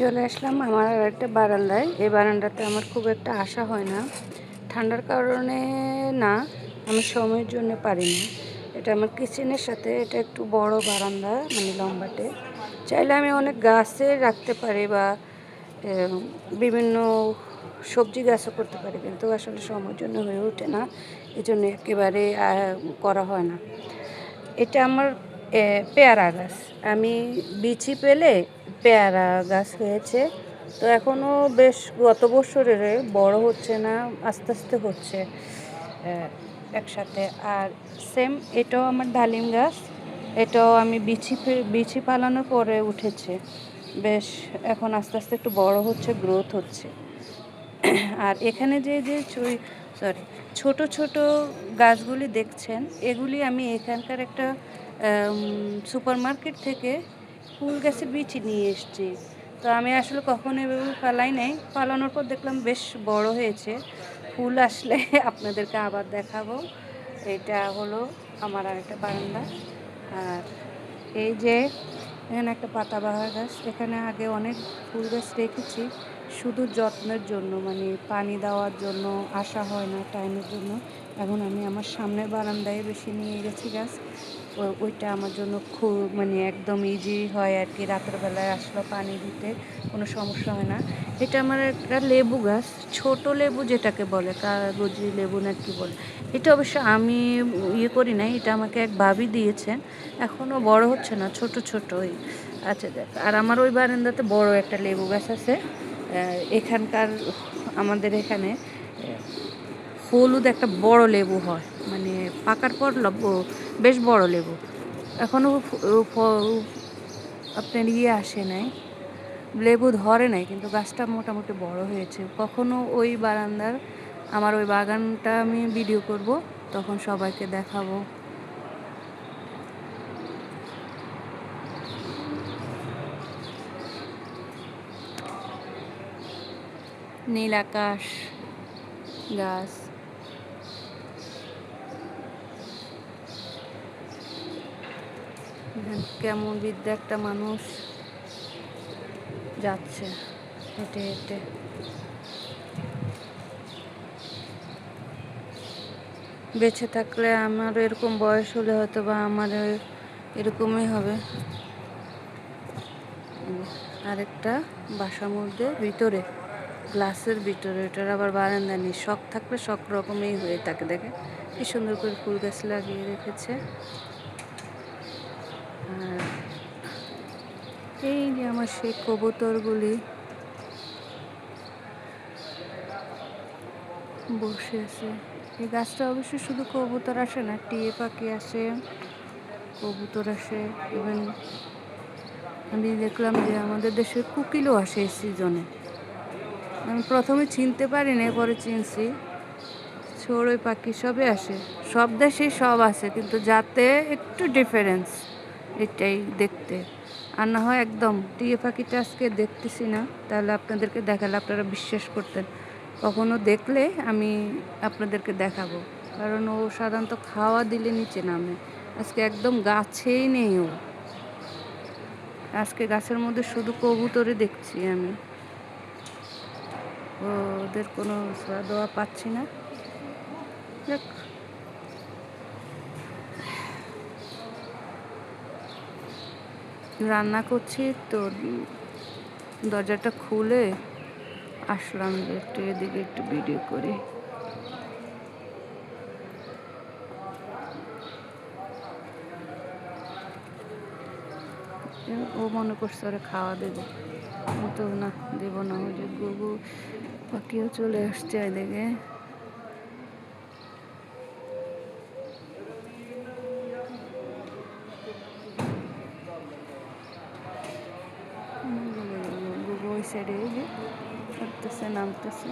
চলে আসলাম আমার একটা বারান্দায়। এই বারান্দাতে আমার খুব একটা আসা হয় না, ঠান্ডার কারণে না, আমি সময়ের জন্য পারি না। এটা আমার কিচেনের সাথে, এটা একটু বড় বারান্দা, মানে লম্বাটে। চাইলে আমি অনেক গাছে রাখতে পারি বা বিভিন্ন সবজি গাছও করতে পারি, কিন্তু আসলে সময়ের জন্য হয়ে ওঠে না, এই জন্য একেবারে করা হয় না। এটা আমার পেয়ারা গাছ। আমি বিচি পেলে পেয়ারা গাছ হয়েছে। তো এখনও বেশ গত বছরের বড় হচ্ছে না, আস্তে আস্তে হচ্ছে একসাথে। আর সেম এটাও আমার ডালিম গাছ। এটাও আমি বিচি পালানোর পরে উঠেছে, বেশ এখন আস্তে আস্তে একটু বড় হচ্ছে, গ্রোথ হচ্ছে। আর এখানে যে সরি, ছোট ছোট গাছগুলি দেখছেন, এগুলি আমি এখানকার একটা সুপার মার্কেট থেকে ফুল গাছের বীজ নিয়ে এসেছি। তো আমি আসলে কখনো এভাবে পালাই নাই, পালানোর পর দেখলাম বেশ বড় হয়েছে। ফুল আসলে আপনাদেরকে আবার দেখাবো। এটা হলো আমার আরেকটা বারান্দা। আর এই যে এখানে একটা পাতাবাহার গাছ, এখানে আগে অনেক ফুল গাছ রেখেছি শুধু যত্নের জন্য, মানে পানি দেওয়ার জন্য, আসা হয় না টাইমের জন্য। এখন আমি আমার সামনের বারান্দায় বেশি নিয়ে গেছি গাছ। ওইটা আমার জন্য খুব মানে একদম ইজি হয় আর কি, রাতের বেলায় আসলে পানি দিতে কোনো সমস্যা হয় না। এটা আমার একটা লেবু গাছ, ছোট লেবু যেটাকে বলে, কাগজি লেবু না কি বলে। এটা অবশ্য আমি করি নাই, এটা আমাকে এক ভাবি দিয়েছেন। এখনও বড় হচ্ছে না, ছোট ছোটই। আচ্ছা দেখ, আর আমার ওই বারান্দাতে বড় একটা লেবু গাছ আছে। এখানকার আমাদের এখানে হলুদ একটা বড় লেবু হয়, মানে পাকার পর বেশ বড় লেবু। এখনও আপনার আসে নাই, লেবু ধরে নাই, কিন্তু গাছটা মোটামুটি বড় হয়েছে। কখনো ওই বারান্দার আমার ওই বাগানটা আমি ভিডিও করব, তখন সবাইকে দেখাবো। নীল আকাশ, গাছ, কেমন বৃদ্ধ একটা মানুষ যাচ্ছে হেঁটে হেঁটে। বেঁচে থাকলে আমার এরকম বয়স হলে হয়তো বা আমার এরকমই হবে। আরেকটা বাসার মধ্যে ভিতরে, গ্লাসের ভিতরে, এটার আবার বারান্দা নেই। শখ থাকলে শখ রকমই হয়ে থাকে। দেখে কি সুন্দর করে ফুল গাছ লাগিয়ে রেখেছে। আর এই যে আমার সেই কবুতরগুলি বসে আছে। এই গাছটা অবশ্যই শুধু কবুতর আসে না, টিয়ে পাখি আসে, কবুতর আসে, ইভেন আমি দেখলাম যে আমাদের দেশের কোকিলও আসে এই সিজনে। আমি প্রথমে চিনতে পারি না, পরে চিনছি। চড়ুই পাখি সবই আসে, সব দেশেই সব আছে, কিন্তু যাতে একটু ডিফারেন্স, এটাই দেখতে। আর না হয় একদম টিয়ে পাখিটা আজকে দেখতেছি না, তাহলে আপনাদেরকে দেখালে আপনারা বিশ্বাস করতেন। কখনো দেখলে আমি আপনাদেরকে দেখাবো, কারণ ও সাধারণত খাওয়া দিলে নিচে নামে। আজকে একদম গাছেই নেই ও। আজকে গাছের মধ্যে শুধু কবুতরে দেখছি আমি, ওদের কোনো ছোঁয়া দেওয়া পাচ্ছি না। দেখ, রান্না করছি তো দরজাটা খুলে আসলাম যে একটু এদিকে একটু ভিডিও করি। ও মনে করছে ওরা খাওয়া দেবে, কিন্তু না, দেব না। ওই যে গরু পাখিও চলে আসছে এদিকে। গুগু ওই সাইডে, এই যে উঠতেছে নামতেছে।